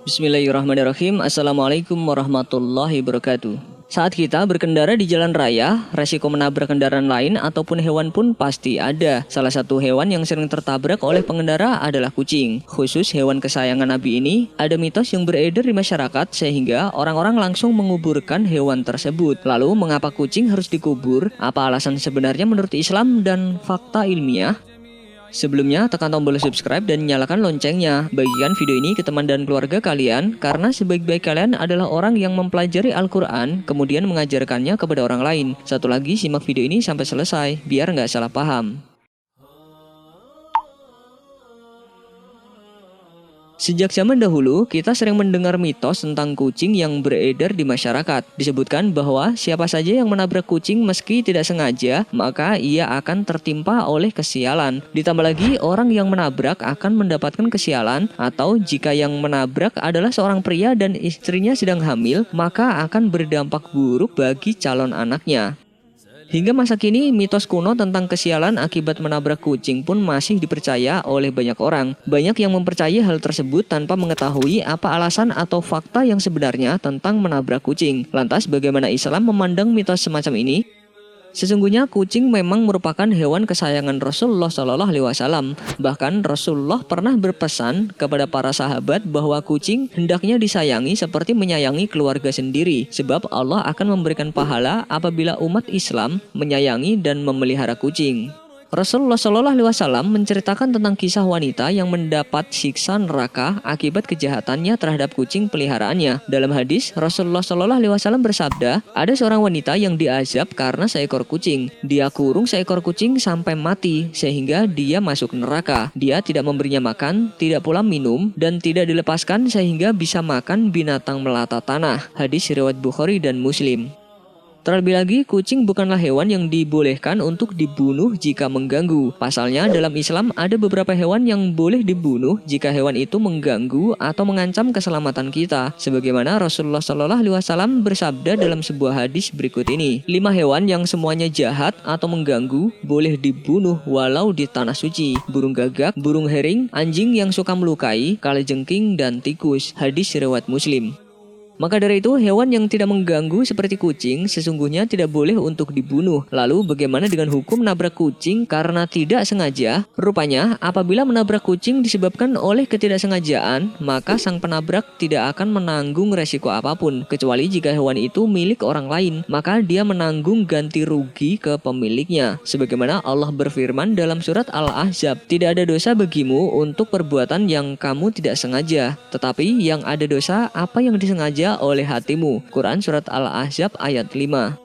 Bismillahirrahmanirrahim. Assalamualaikum warahmatullahi wabarakatuh. Saat kita berkendara di jalan raya, resiko menabrak kendaraan lain ataupun hewan pun pasti ada. Salah satu hewan yang sering tertabrak oleh pengendara adalah kucing. Khusus hewan kesayangan Nabi ini, ada mitos yang beredar di masyarakat sehingga orang-orang langsung menguburkan hewan tersebut. Lalu, mengapa kucing harus dikubur? Apa alasan sebenarnya menurut Islam dan fakta ilmiah? Sebelumnya, tekan tombol subscribe dan nyalakan loncengnya. Bagikan video ini ke teman dan keluarga kalian, karena sebaik-baik kalian adalah orang yang mempelajari Al-Quran, kemudian mengajarkannya kepada orang lain. Satu lagi, simak video ini sampai selesai, biar nggak salah paham. Sejak zaman dahulu, kita sering mendengar mitos tentang kucing yang beredar di masyarakat. Disebutkan bahwa siapa saja yang menabrak kucing meski tidak sengaja, maka ia akan tertimpa oleh kesialan. Ditambah lagi, orang yang menabrak akan mendapatkan kesialan, atau jika yang menabrak adalah seorang pria dan istrinya sedang hamil, maka akan berdampak buruk bagi calon anaknya. Hingga masa kini, mitos kuno tentang kesialan akibat menabrak kucing pun masih dipercaya oleh banyak orang. Banyak yang mempercayai hal tersebut tanpa mengetahui apa alasan atau fakta yang sebenarnya tentang menabrak kucing. Lantas, bagaimana Islam memandang mitos semacam ini? Sesungguhnya kucing memang merupakan hewan kesayangan Rasulullah SAW. Bahkan Rasulullah pernah berpesan kepada para sahabat bahwa kucing hendaknya disayangi seperti menyayangi keluarga sendiri, sebab Allah akan memberikan pahala apabila umat Islam menyayangi dan memelihara kucing. Rasulullah SAW menceritakan tentang kisah wanita yang mendapat siksa neraka akibat kejahatannya terhadap kucing peliharaannya. Dalam hadis, Rasulullah SAW bersabda, ada seorang wanita yang diazab karena seekor kucing. Dia kurung seekor kucing sampai mati sehingga dia masuk neraka. Dia tidak memberinya makan, tidak pula minum, dan tidak dilepaskan sehingga bisa makan binatang melata tanah. Hadis riwayat Bukhari dan Muslim. Terlebih lagi, kucing bukanlah hewan yang dibolehkan untuk dibunuh jika mengganggu. Pasalnya, dalam Islam ada beberapa hewan yang boleh dibunuh jika hewan itu mengganggu atau mengancam keselamatan kita. Sebagaimana Rasulullah SAW bersabda dalam sebuah hadis berikut ini. 5 hewan yang semuanya jahat atau mengganggu boleh dibunuh walau di tanah suci. Burung gagak, burung hering, anjing yang suka melukai, kalajengking, dan tikus. Hadis riwayat Muslim. Maka dari itu, hewan yang tidak mengganggu seperti kucing sesungguhnya tidak boleh untuk dibunuh. Lalu bagaimana dengan hukum menabrak kucing karena tidak sengaja? Rupanya, apabila menabrak kucing disebabkan oleh ketidaksengajaan, maka sang penabrak tidak akan menanggung resiko apapun, kecuali jika hewan itu milik orang lain, maka dia menanggung ganti rugi ke pemiliknya. Sebagaimana Allah berfirman dalam surat Al-Ahzab, tidak ada dosa bagimu untuk perbuatan yang kamu tidak sengaja, tetapi yang ada dosa apa yang disengaja oleh hatimu. Quran Surat Al-Ahzab ayat 5.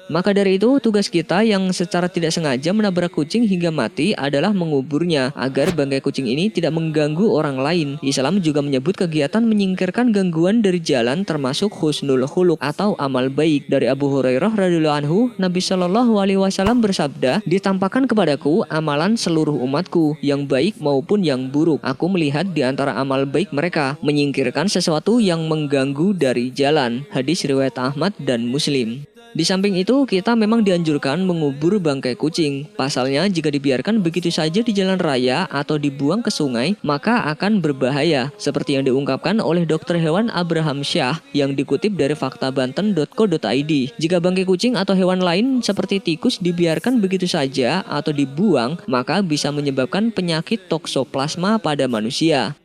Maka dari itu, tugas kita yang secara tidak sengaja menabrak kucing hingga mati adalah menguburnya, agar bangkai kucing ini tidak mengganggu orang lain. Islam juga menyebut kegiatan menyingkirkan gangguan dari jalan termasuk husnul khuluq atau amal baik. Dari Abu Hurairah radhiyallahu anhu, Nabi SAW bersabda, ditampakkan kepadaku amalan seluruh umatku, yang baik maupun yang buruk. Aku melihat di antara amal baik mereka, menyingkirkan sesuatu yang mengganggu dari jalan. Hadis riwayat Ahmad dan Muslim. Di samping itu, kita memang dianjurkan mengubur bangkai kucing. Pasalnya, jika dibiarkan begitu saja di jalan raya atau dibuang ke sungai, maka akan berbahaya. Seperti yang diungkapkan oleh dokter hewan Abraham Syah yang dikutip dari faktabanten.co.id. Jika bangkai kucing atau hewan lain seperti tikus dibiarkan begitu saja atau dibuang, maka bisa menyebabkan penyakit toksoplasma pada manusia.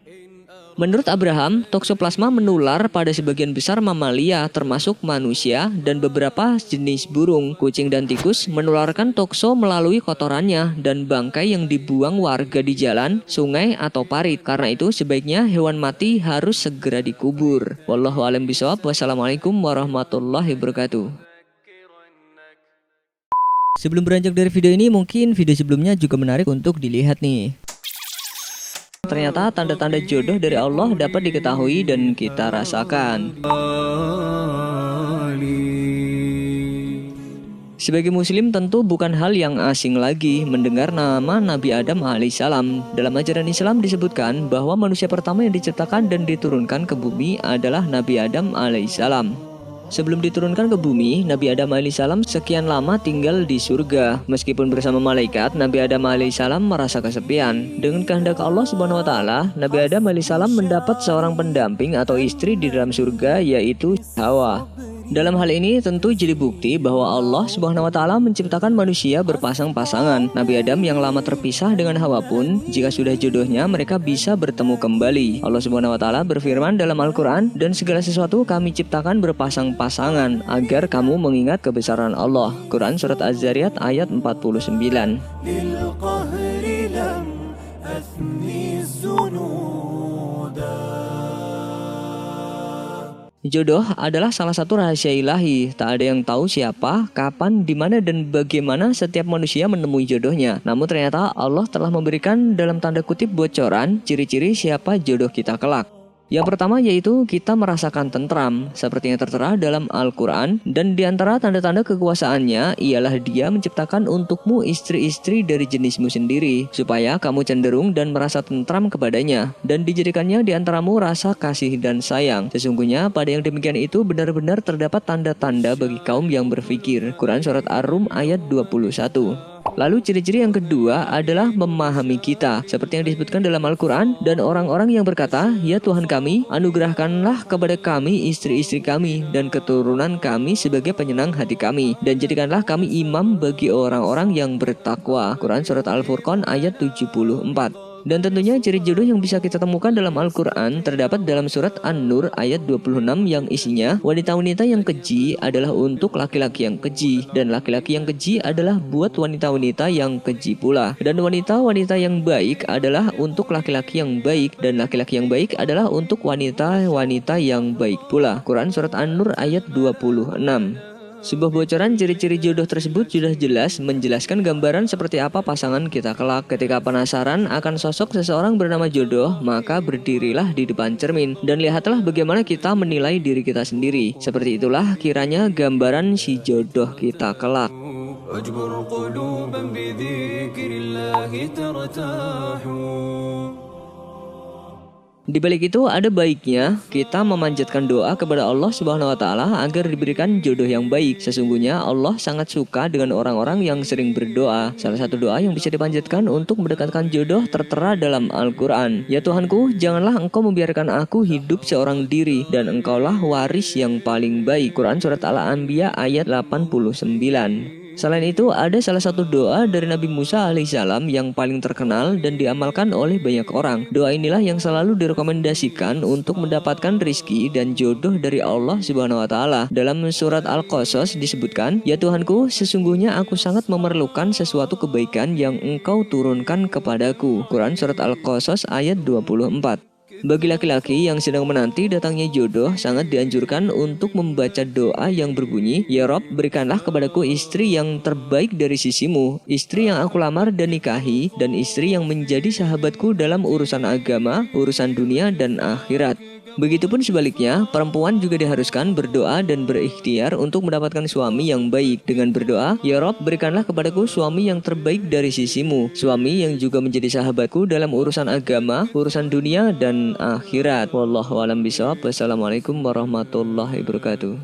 Menurut Abraham, toksoplasma menular pada sebagian besar mamalia termasuk manusia dan beberapa jenis burung. Kucing dan tikus menularkan tokso melalui kotorannya dan bangkai yang dibuang warga di jalan, sungai, atau parit. Karena itu sebaiknya hewan mati harus segera dikubur. Wallahu a'lam bishawab. Wassalamualaikum warahmatullahi wabarakatuh. Sebelum beranjak dari video ini, mungkin video sebelumnya juga menarik untuk dilihat nih. Ternyata tanda-tanda jodoh dari Allah dapat diketahui dan kita rasakan. Sebagai muslim tentu bukan hal yang asing lagi mendengar nama Nabi Adam alaihissalam. Dalam ajaran Islam disebutkan bahwa manusia pertama yang diciptakan dan diturunkan ke bumi adalah Nabi Adam alaihissalam. Sebelum diturunkan ke bumi, Nabi Adam alaihissalam sekian lama tinggal di surga. Meskipun bersama malaikat, Nabi Adam alaihissalam merasa kesepian. Dengan kehendak Allah Subhanahu wa taala, Nabi Adam alaihissalam mendapat seorang pendamping atau istri di dalam surga, yaitu Hawa. Dalam hal ini tentu jadi bukti bahwa Allah Subhanahu wa taala menciptakan manusia berpasang-pasangan. Nabi Adam yang lama terpisah dengan Hawa pun, jika sudah jodohnya mereka bisa bertemu kembali. Allah Subhanahu wa taala berfirman dalam Al-Qur'an, "Dan segala sesuatu kami ciptakan berpasang-pasangan agar kamu mengingat kebesaran Allah." Quran surat Az-Zariyat ayat 49. Jodoh adalah salah satu rahasia ilahi. Tak ada yang tahu siapa, kapan, di mana, dan bagaimana setiap manusia menemui jodohnya. Namun ternyata Allah telah memberikan dalam tanda kutip bocoran ciri-ciri siapa jodoh kita kelak. Yang pertama yaitu kita merasakan tentram, seperti yang tertera dalam Al-Quran. Dan diantara tanda-tanda kekuasaannya ialah Dia menciptakan untukmu istri-istri dari jenismu sendiri, supaya kamu cenderung dan merasa tentram kepadanya. Dan dijadikannya diantaramu rasa kasih dan sayang. Sesungguhnya pada yang demikian itu benar-benar terdapat tanda-tanda bagi kaum yang berfikir. Quran surat Ar-Rum ayat 21. Lalu ciri-ciri yang kedua adalah memahami kita, seperti yang disebutkan dalam Al-Quran. Dan orang-orang yang berkata, "Ya Tuhan kami, anugerahkanlah kepada kami istri-istri kami dan keturunan kami sebagai penyenang hati kami, dan jadikanlah kami imam bagi orang-orang yang bertakwa." Quran surat Al-Furqan ayat 74. Dan tentunya ciri jodoh yang bisa kita temukan dalam Al-Quran terdapat dalam surat An-Nur ayat 26 yang isinya, wanita-wanita yang keji adalah untuk laki-laki yang keji, dan laki-laki yang keji adalah buat wanita-wanita yang keji pula. Dan wanita-wanita yang baik adalah untuk laki-laki yang baik, dan laki-laki yang baik adalah untuk wanita-wanita yang baik pula. Quran surat An-Nur ayat 26. Sebuah bocoran ciri-ciri jodoh tersebut sudah jelas menjelaskan gambaran seperti apa pasangan kita kelak. Ketika penasaran akan sosok seseorang bernama jodoh, maka berdirilah di depan cermin dan lihatlah bagaimana kita menilai diri kita sendiri. Seperti itulah kiranya gambaran si jodoh kita kelak. Di balik itu ada baiknya kita memanjatkan doa kepada Allah Subhanahu wa taala agar diberikan jodoh yang baik. Sesungguhnya Allah sangat suka dengan orang-orang yang sering berdoa. Salah satu doa yang bisa dipanjatkan untuk mendekatkan jodoh tertera dalam Al-Qur'an. "Ya Tuhanku, janganlah Engkau membiarkan aku hidup seorang diri, dan Engkaulah waris yang paling baik." Quran surat Al-Anbiya ayat 89. Selain itu, ada salah satu doa dari Nabi Musa alaihissalam yang paling terkenal dan diamalkan oleh banyak orang. Doa inilah yang selalu direkomendasikan untuk mendapatkan rizki dan jodoh dari Allah Subhanahu wa taala. Dalam surat Al-Qasas disebutkan, "Ya Tuhanku, sesungguhnya aku sangat memerlukan sesuatu kebaikan yang Engkau turunkan kepadaku." Quran surat Al-Qasas ayat 24. Bagi laki-laki yang sedang menanti datangnya jodoh, sangat dianjurkan untuk membaca doa yang berbunyi, "Ya Rob, berikanlah kepadaku istri yang terbaik dari sisimu, istri yang aku lamar dan nikahi, dan istri yang menjadi sahabatku dalam urusan agama, urusan dunia, dan akhirat." Begitupun sebaliknya, perempuan juga diharuskan berdoa dan berikhtiar untuk mendapatkan suami yang baik dengan berdoa, "Ya Rob, berikanlah kepadaku suami yang terbaik dari sisimu, suami yang juga menjadi sahabatku dalam urusan agama, urusan dunia, dan akhirat." Wallahu a'lam bishawab. Wassalamualaikum warahmatullahi wabarakatuh.